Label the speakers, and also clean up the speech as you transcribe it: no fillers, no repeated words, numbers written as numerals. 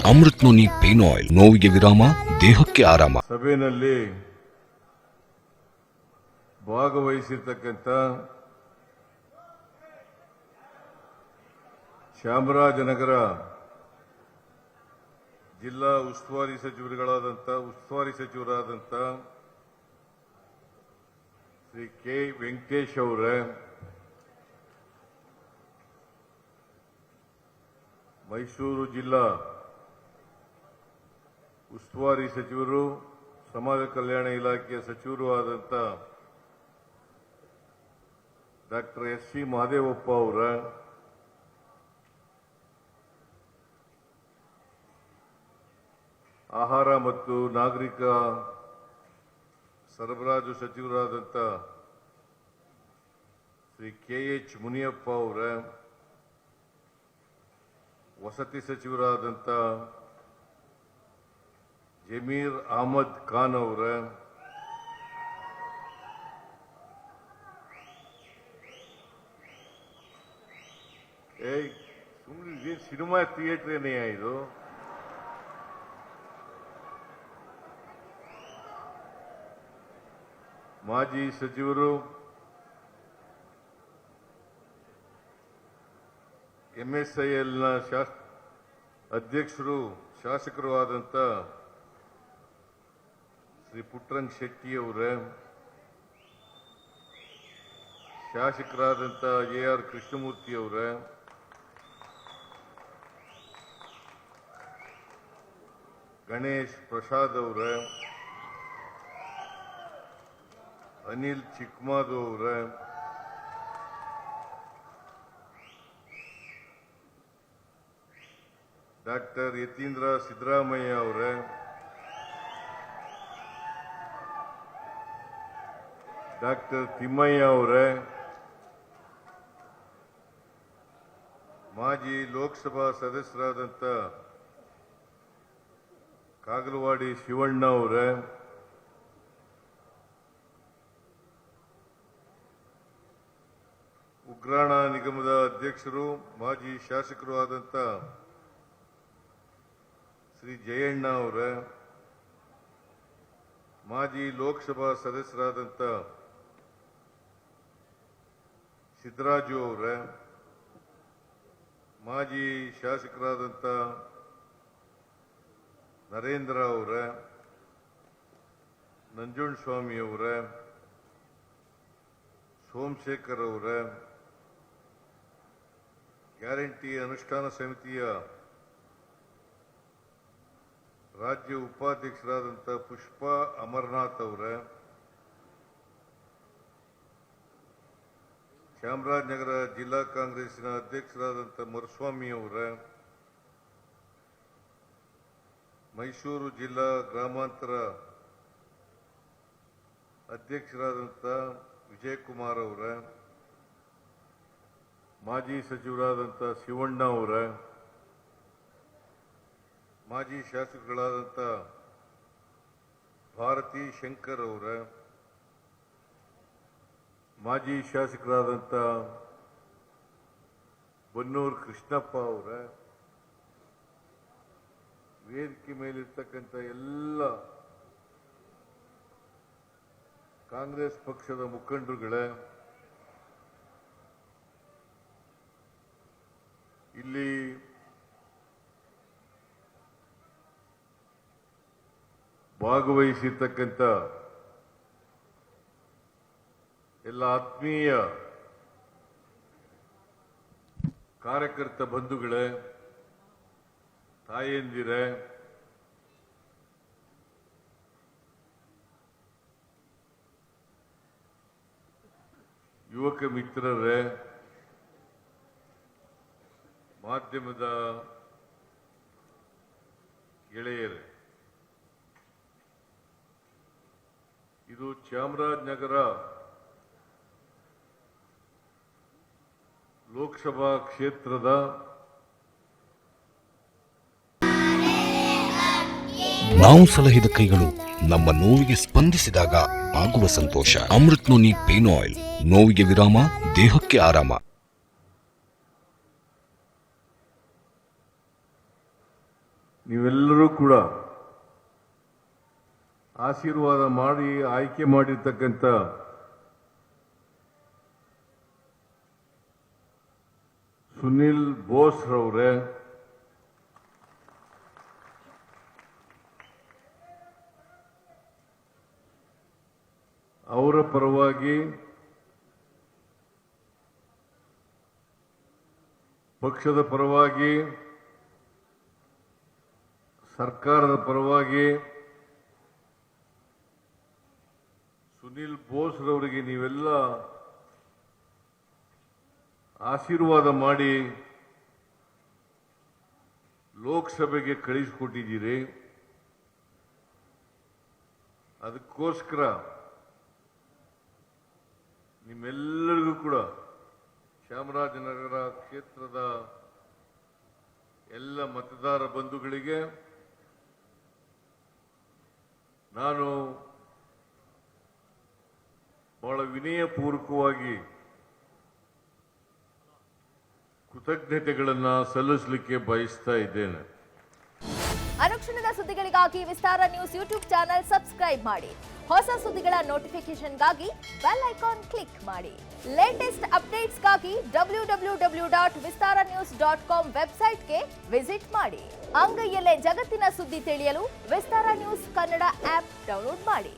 Speaker 1: Amrit noni pain oil, ನೋವಿಗೆ ವಿರಾಮ, ದೇಹಕ್ಕೆ ಆರಾಮ.
Speaker 2: ಸಭೆಯಲ್ಲಿ ಭಾಗವಹಿಸಿರ್ತಕ್ಕಂಥ ಚಾಮರಾಜನಗರ ಜಿಲ್ಲಾ ಉಸ್ತುವಾರಿ ಸಚಿವರಾದಂಥ ಶ್ರೀ ಕೆ ವೆಂಕಟೇಶ್ ಅವರೇ, ಮೈಸೂರು ಜಿಲ್ಲಾ ಉಸ್ತುವಾರಿ ಸಚಿವರು, ಸಮಾಜ ಕಲ್ಯಾಣ ಇಲಾಖೆಯ ಸಚಿವರು ಆದಂಥ ಡಾಕ್ಟರ್ ಎಸ್.ಸಿ. ಮಹದೇವಪ್ಪ ಅವರ, ಆಹಾರ ಮತ್ತು ನಾಗರಿಕ ಸರಬರಾಜು ಸಚಿವರಾದಂಥ ಶ್ರೀ ಕೆ.ಎಚ್. ಮುನಿಯಪ್ಪ ಅವರ, ವಸತಿ ಸಚಿವರಾದಂಥ ಜಮೀರ್ ಅಹಮದ್ ಖಾನ್ ಅವರ, ಸುಮ್ಮನೆ ಸಿನಿಮಾ ಥಿಯೇಟರ್ ಏನೆಯಾ ಇದು? ಮಾಜಿ ಸಚಿವರು, ಎಂಎಸ್ಐಎಲ್ನ ಅಧ್ಯಕ್ಷರು, ಶಾಸಕರು ಆದಂಥ ಶ್ರೀ ಪುಟ್ಟರಂಗ ಶೆಟ್ಟಿ ಅವರೇ, ಶಾಸಕರಾದಂಥ ಎ.ಆರ್. ಕೃಷ್ಣಮೂರ್ತಿ ಅವರೇ, ಗಣೇಶ್ ಪ್ರಸಾದ್ ಅವರೇ, ಅನಿಲ್ ಚಿಕ್ಮಾದು ಅವರೇ, ಡಾಕ್ಟರ್ ಯತೀಂದ್ರ ಸಿದ್ದರಾಮಯ್ಯ ಅವರೇ, ಡಾಕ್ಟರ್ ತಿಮ್ಮಯ್ಯ ಅವರೇ, ಮಾಜಿ ಲೋಕಸಭಾ ಸದಸ್ಯರಾದಂಥ ಕಾಗಲವಾಡಿ ಶಿವಣ್ಣ ಅವರೇ, ಉಗ್ರಾಣ ನಿಗಮದ ಅಧ್ಯಕ್ಷರು, ಮಾಜಿ ಶಾಸಕರು ಆದಂಥ ಶ್ರೀ ಜಯಣ್ಣ ಅವರೇ, ಮಾಜಿ ಲೋಕಸಭಾ ಸದಸ್ಯರಾದಂಥ ಸಿದ್ದರಾಜು ಅವರೇ, ಮಾಜಿ ಶಾಸಕರಾದಂಥ ನರೇಂದ್ರ ಅವರೇ, ನಂಜುಂಡಸ್ವಾಮಿ ಅವರೇ, ಸೋಮಶೇಖರ್ ಅವರೇ, ಗ್ಯಾರಂಟಿ ಅನುಷ್ಠಾನ ಸಮಿತಿಯ ರಾಜ್ಯ ಉಪಾಧ್ಯಕ್ಷರಾದಂಥ ಪುಷ್ಪಾ ಅಮರನಾಥ್ ಅವರೇ, ಚಾಮರಾಜನಗರ ಜಿಲ್ಲಾ ಕಾಂಗ್ರೆಸ್ಸಿನ ಅಧ್ಯಕ್ಷರಾದಂಥ ಮರುಸ್ವಾಮಿ ಅವರೇ, ಮೈಸೂರು ಜಿಲ್ಲಾ ಗ್ರಾಮಾಂತರ ಅಧ್ಯಕ್ಷರಾದಂಥ ವಿಜಯಕುಮಾರ್ ಅವರೇ, ಮಾಜಿ ಸಚಿವರಾದಂಥ ಶಿವಣ್ಣ ಅವರೇ, ಮಾಜಿ ಶಾಸಕರುಗಳಾದಂಥ ಭಾರತಿ ಶಂಕರ್ ಅವರೇ, ಮಾಜಿ ಶಾಸಕರಾದಂಥ ಬನ್ನೂರು ಕೃಷ್ಣಪ್ಪ ಅವರೇ, ವೇದಿಕೆ ಮೇಲಿರ್ತಕ್ಕಂಥ ಎಲ್ಲ ಕಾಂಗ್ರೆಸ್ ಪಕ್ಷದ ಮುಖಂಡರುಗಳೇ, ಇಲ್ಲಿ ಭಾಗವಹಿಸಿರ್ತಕ್ಕಂಥ ಎಲ್ಲ ಆತ್ಮೀಯ ಕಾರ್ಯಕರ್ತ ಬಂಧುಗಳೇ, ತಾಯಂದಿರೇ, ಯುವಕ ಮಿತ್ರರೇ, ಮಾಧ್ಯಮದ ಗೆಳೆಯರೇ, ಇದು ಚಾಮರಾಜನಗರ ಲೋಕಸಭಾ ಕ್ಷೇತ್ರದ
Speaker 1: ನಾವು ಸಲಹಿದ ಕೈಗಳು ನಮ್ಮ ನೋವಿಗೆ ಸ್ಪಂದಿಸಿದಾಗ ಆಗುವ ಸಂತೋಷ. ಅಮೃತ್ ನೋನಿ ಪೇನ್ ಆಯಿಲ್, ನೋವಿಗೆ ವಿರಾಮ, ದೇಹಕ್ಕೆ ಆರಾಮ.
Speaker 2: ನೀವೆಲ್ಲರೂ ಕೂಡ ಆಶೀರ್ವಾದ ಮಾಡಿ ಆಯ್ಕೆ ಮಾಡಿರ್ತಕ್ಕಂಥ ಸುನಿಲ್ ಬೋಸ್ ರವರೇ, ಅವರ ಪರವಾಗಿ ಪಕ್ಷದ ಪರವಾಗಿ ಸರ್ಕಾರದ ಪರವಾಗಿ ಸುನಿಲ್ ಬೋಸ್ ರವರಿಗೆ ನೀವೆಲ್ಲ ಆಶೀರ್ವಾದ ಮಾಡಿ ಲೋಕಸಭೆಗೆ ಕಳಿಸಿಕೊಟ್ಟಿದ್ದೀರಿ. ಅದಕ್ಕೋಸ್ಕರ ನಿಮ್ಮೆಲ್ಲರಿಗೂ ಕೂಡ ಚಾಮರಾಜನಗರ ಕ್ಷೇತ್ರದ ಎಲ್ಲ ಮತದಾರ ಬಂಧುಗಳಿಗೆ ನಾನು ಬಹಳ ವಿನಯಪೂರ್ವಕವಾಗಿ ಕೃತಜ್ಞತೆಗಳನ್ನು ಸಲ್ಲಿಸಲಿಕ್ಕೆ ಬಯಸ್ತಾ ಇದ್ದೇನೆ.
Speaker 3: ಅನುಕ್ಷಣದ ಸುದ್ದಿಗಳಿಗಾಗಿ ವಿಸ್ತಾರ ನ್ಯೂಸ್ ಯೂಟ್ಯೂಬ್ ಚಾನೆಲ್ ಸಬ್ಸ್ಕ್ರೈಬ್ ಮಾಡಿ. ಹೊಸ ಸುದ್ದಿಗಳ ನೋಟಿಫಿಕೇಶನ್ಗಾಗಿ ಬೆಲ್ ಐಕಾನ್ ಕ್ಲಿಕ್ ಮಾಡಿ. ಲೇಟೆಸ್ಟ್ ಅಪ್ಡೇಟ್ಸ್ಗಾಗಿ www.vistaranews.com ವೆಬ್ಸೈಟ್ಗೆ ವಿಸಿಟ್ ಮಾಡಿ. ಅಂಗೈಯಲ್ಲೇ ಜಗತ್ತಿನ ಸುದ್ದಿ ತಿಳಿಯಲು ವಿಸ್ತಾರ ನ್ಯೂಸ್ ಕನ್ನಡ ಆಪ್ ಡೌನ್ಲೋಡ್ ಮಾಡಿ.